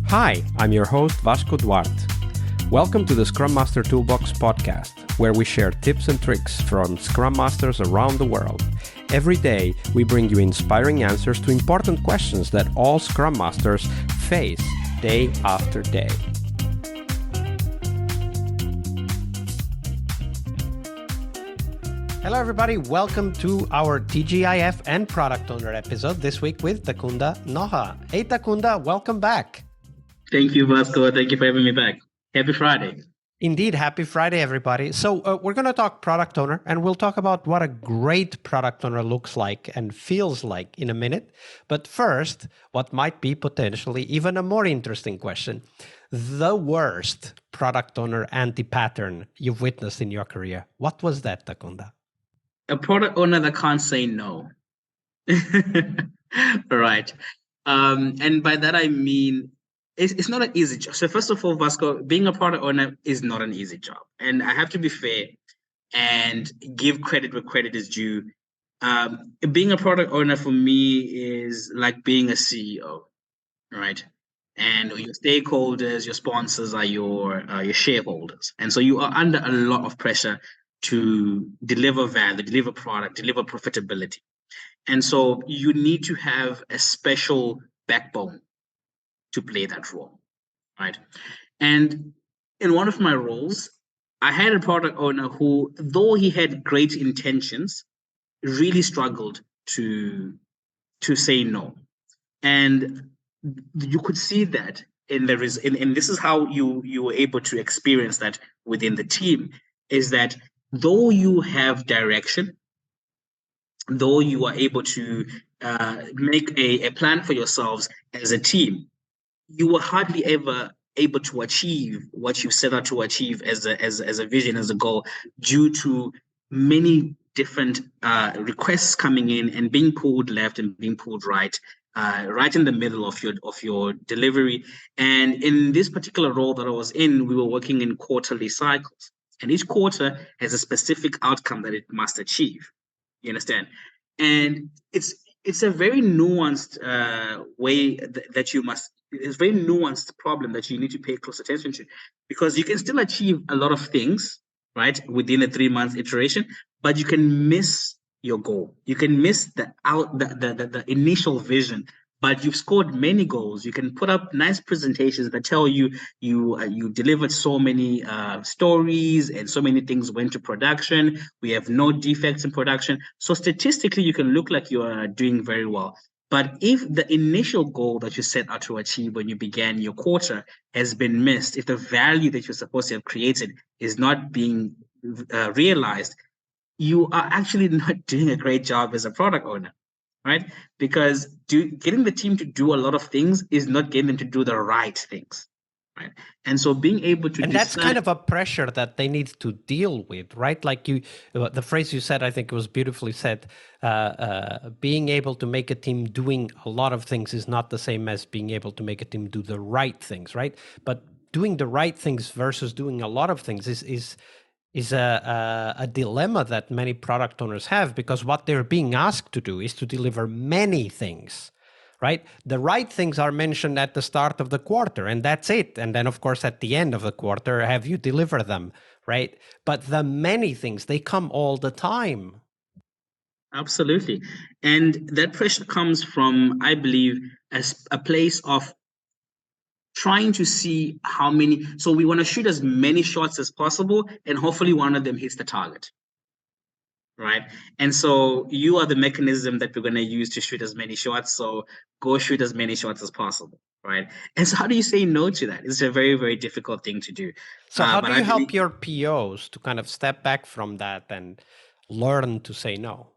Hi, I'm your host Vasco Duarte. Welcome to the Scrum Master Toolbox podcast, where we share tips and tricks from Scrum Masters around the world. Every day, we bring you inspiring answers to important questions that all Scrum Masters face day after day. Hello everybody, welcome to our TGIF and Product Owner episode this week with Takunda Noha. Hey Takunda, welcome back. Thank you, Vasco. Thank you for having me back. Happy Friday. Indeed, happy Friday, everybody. So we're going to talk product owner, and we'll talk about what a great product owner looks like and feels like in a minute. But first, what might be potentially even a more interesting question. The worst product owner anti-pattern you've witnessed in your career. What was that, Takunda? A product owner that can't say no. Right. And by that, I mean, it's not an easy job. So first of all, Vasco, being a product owner is not an easy job. And I have to be fair and give credit where credit is due. Being a product owner for me is like being a CEO, right? And your stakeholders, your sponsors are your shareholders. And so you are under a lot of pressure to deliver value, deliver product, deliver profitability. And so you need to have a special backbone to play that role, right? And in one of my roles, I had a product owner who, though he had great intentions, really struggled to say no. And you could see that and this is how you were able to experience that within the team, is that though you have direction, though you are able to make a plan for yourselves as a team, you were hardly ever able to achieve what you set out to achieve as a vision, as a goal, due to many different requests coming in and being pulled left and being pulled right, right in the middle of your delivery. And in this particular role that I was in, we were working in quarterly cycles, and each quarter has a specific outcome that it must achieve. You understand? And it's a very nuanced way that you must. It's a very nuanced problem that you need to pay close attention to, because you can still achieve a lot of things, right, within a 3-month iteration, but you can miss your goal. You can miss the initial vision, but you've scored many goals. You can put up nice presentations that tell you delivered so many stories and so many things went to production. We have no defects in production. So statistically, you can look like you are doing very well. But if the initial goal that you set out to achieve when you began your quarter has been missed, if the value that you're supposed to have created is not being realized, you are actually not doing a great job as a product owner, right? Because getting the team to do a lot of things is not getting them to do the right things, right? And so being able to that's kind of a pressure that they need to deal with, right? Like the phrase you said, I think it was beautifully said, being able to make a team doing a lot of things is not the same as being able to make a team do the right things, right? But doing the right things versus doing a lot of things is a dilemma that many product owners have, because what they're being asked to do is to deliver many things, right? The right things are mentioned at the start of the quarter, and that's it. And then, of course, at the end of the quarter, have you deliver them, right? But the many things, they come all the time. Absolutely. And that pressure comes from, I believe, as a place of trying to see how many. So we want to shoot as many shots as possible, and hopefully one of them hits the target, right? And so you are the mechanism that we're going to use to shoot as many shots. So go shoot as many shots as possible, right? And so how do you say no to that? It's a very, very difficult thing to do. So how do you help your POs to kind of step back from that and learn to say no?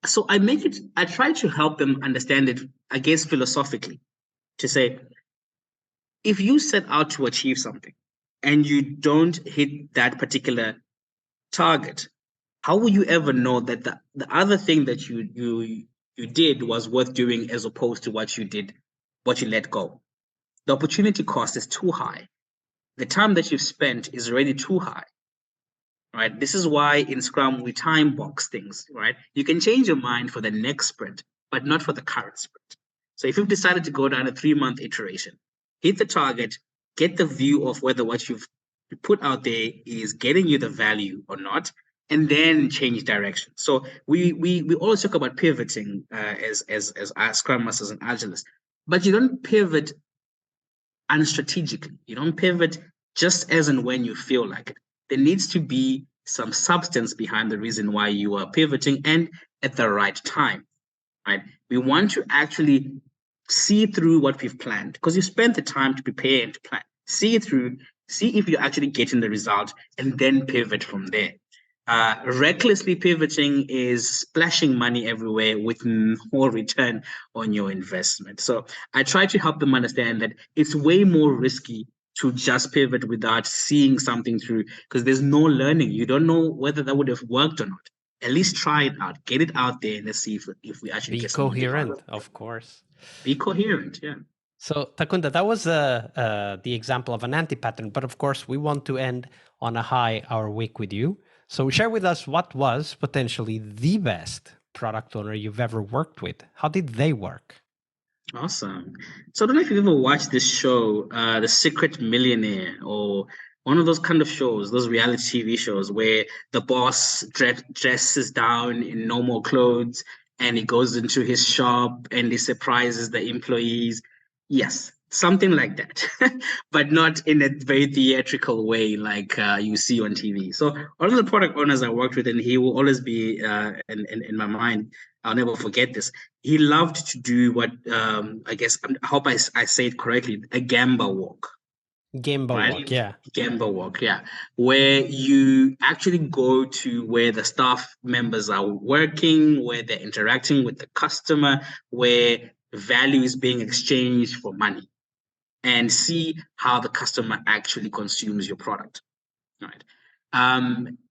So I try to help them understand it, I guess, philosophically, to say, if you set out to achieve something and you don't hit that particular target, how will you ever know that the other thing that you did was worth doing, as opposed to what you let go? The opportunity cost is too high. The time that you've spent is already too high. Right? This is why in Scrum we time box things, right? You can change your mind for the next sprint, but not for the current sprint. So if you've decided to go down a 3-month iteration, hit the target, get the view of whether what you've put out there is getting you the value or not, and then change direction. So we always talk about pivoting as Scrum Masters and Agilists, but you don't pivot unstrategically. You don't pivot just as and when you feel like it. There needs to be some substance behind the reason why you are pivoting and at the right time. Right? We want to actually see through what we've planned because you spent the time to prepare and to plan. See it through, see if you're actually getting the result, and then pivot from there. Recklessly pivoting is splashing money everywhere with no return on your investment. So I try to help them understand that it's way more risky to just pivot without seeing something through because there's no learning. You don't know whether that would have worked or not. At least try it out, get it out there, and let's see if we actually Be get some coherent, of course. Be coherent, yeah. So, Takunda, that was the example of an anti-pattern, but of course, we want to end on a high our week with you. So, share with us what was potentially the best product owner you've ever worked with. How did they work? Awesome. So I don't know if you've ever watched this show, The Secret Millionaire, or one of those kind of shows, those reality TV shows where the boss dresses down in normal clothes and he goes into his shop and he surprises the employees. Yes, something like that, but not in a very theatrical way like you see on TV. So one of the product owners I worked with, and he will always be in my mind. I'll never forget this. He loved to do what I guess I hope I say it correctly, a Gemba Walk. Gemba Right? Walk, yeah. Gemba Walk, yeah, where you actually go to where the staff members are working, where they're interacting with the customer, where value is being exchanged for money, and see how the customer actually consumes your product. Right.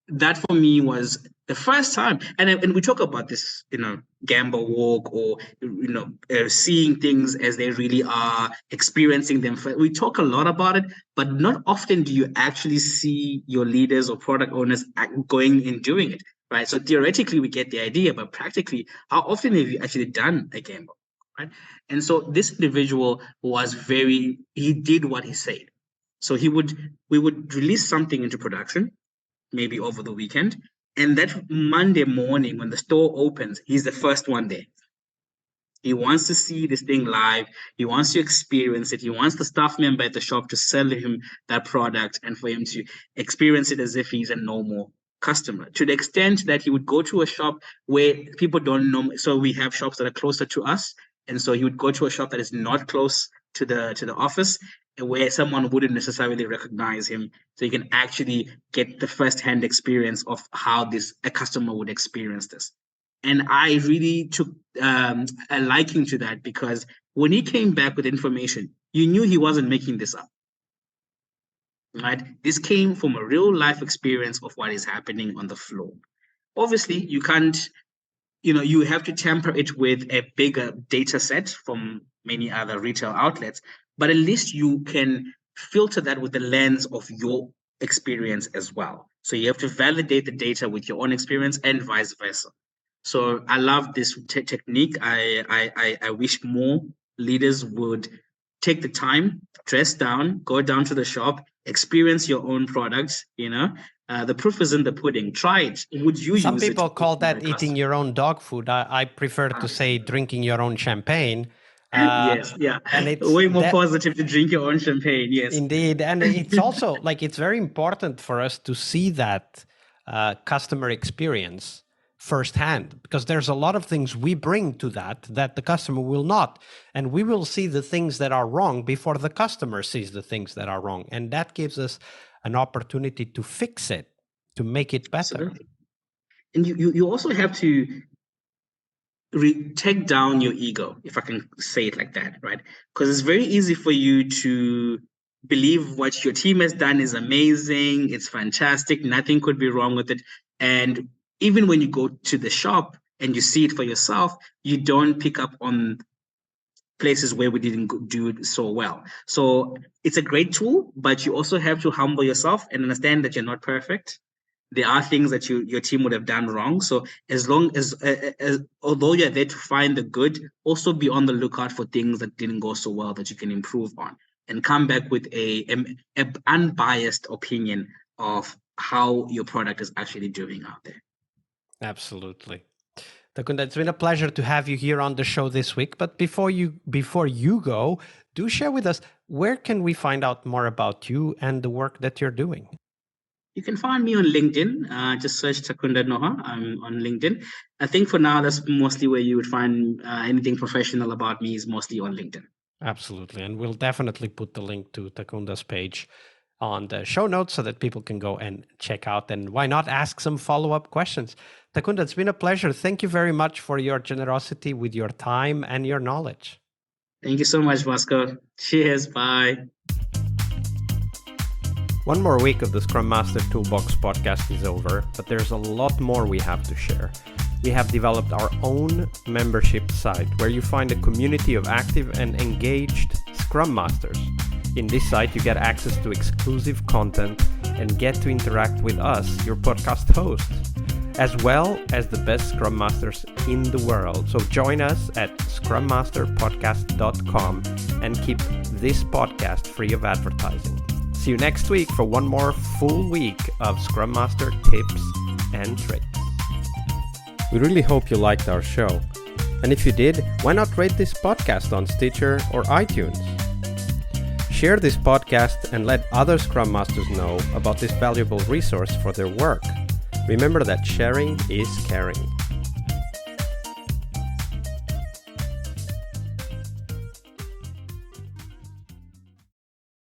That for me was the first time, and we talk about this, Gamba Walk, or seeing things as they really are, experiencing them. We talk a lot about it, but not often do you actually see your leaders or product owners going and doing it. Right. So theoretically, we get the idea, but practically, how often have you actually done a Gamba? Right. And so this individual he did what he said. So we would release something into production, maybe over the weekend, and that Monday morning when the store opens, he's the first one there. He wants to see this thing live. He wants to experience it. He wants the staff member at the shop to sell him that product and for him to experience it as if he's a normal customer. To the extent that he would go to a shop where people don't know. So we have shops that are closer to us, and so he would go to a shop that is not close to the office, where someone wouldn't necessarily recognize him, so you can actually get the first-hand experience of how a customer would experience this. And I really took a liking to that because when he came back with information, you knew he wasn't making this up. Right? This came from a real life experience of what is happening on the floor. Obviously, you can't, you have to temper it with a bigger data set from many other retail outlets, but at least you can filter that with the lens of your experience as well. So you have to validate the data with your own experience and vice versa. So I love this technique. I wish more leaders would take the time, dress down, go down to the shop, experience your own products. The proof is in the pudding. Try it. Would you Some use it? people call that eating your own dog food. I prefer to say drinking your own champagne. Yes, yeah. And it's way more positive to drink your own champagne. Yes, indeed. And it's also it's very important for us to see that customer experience firsthand, because there's a lot of things we bring to that the customer will not. And we will see the things that are wrong before the customer sees the things that are wrong. And that gives us an opportunity to fix it, to make it better. Absolutely. And you also have to take down your ego, if I can say it like that, right? Because it's very easy for you to believe what your team has done is amazing, it's fantastic, nothing could be wrong with it. And even when you go to the shop and you see it for yourself, you don't pick up on places where we didn't do it so well. So it's a great tool, but you also have to humble yourself and understand that you're not perfect, there are things that your team would have done wrong. So as long as although you're there to find the good, also be on the lookout for things that didn't go so well that you can improve on, and come back with a unbiased opinion of how your product is actually doing out there. Absolutely. Takunda, it's been a pleasure to have you here on the show this week. But before you go, do share with us, where can we find out more about you and the work that you're doing? You can find me on LinkedIn. Just search Takunda Noha. I'm on LinkedIn. I think for now, that's mostly where you would find anything professional about me, is mostly on LinkedIn. Absolutely. And we'll definitely put the link to Takunda's page on the show notes so that people can go and check out, and why not ask some follow-up questions. Takunda, it's been a pleasure. Thank you very much for your generosity with your time and your knowledge. Thank you so much, Vasco. Cheers. Bye. One more week of the Scrum Master Toolbox podcast is over, but there's a lot more we have to share. We have developed our own membership site where you find a community of active and engaged Scrum Masters. In this site, you get access to exclusive content and get to interact with us, your podcast hosts, as well as the best Scrum Masters in the world. So join us at scrummasterpodcast.com and keep this podcast free of advertising. See you next week for one more full week of Scrum Master tips and tricks. We really hope you liked our show. And if you did, why not rate this podcast on Stitcher or iTunes? Share this podcast and let other Scrum Masters know about this valuable resource for their work. Remember that sharing is caring.